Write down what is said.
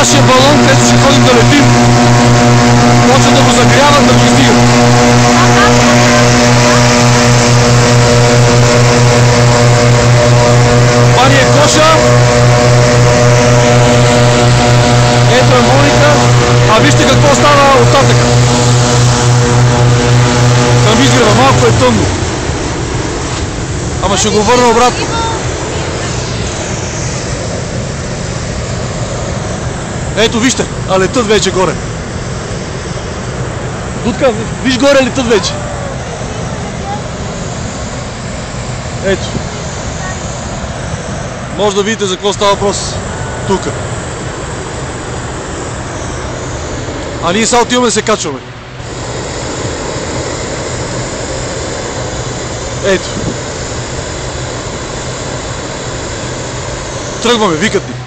нашия балон, където ще ходим да летим. Почва да го загряват, да го издигат. Това ни е Коша. Ето е Моника. А вижте какво става оттатък. Там изгрева, малко е тъмно. Ама ще го върна обратно. Ето вижте, а летат вече горе. Дудка, виж горе летат вече. Ето. Може да видите за какво става въпрос тук. А ние сега отиваме да се качваме. Ето. Тръгваме, викат ни.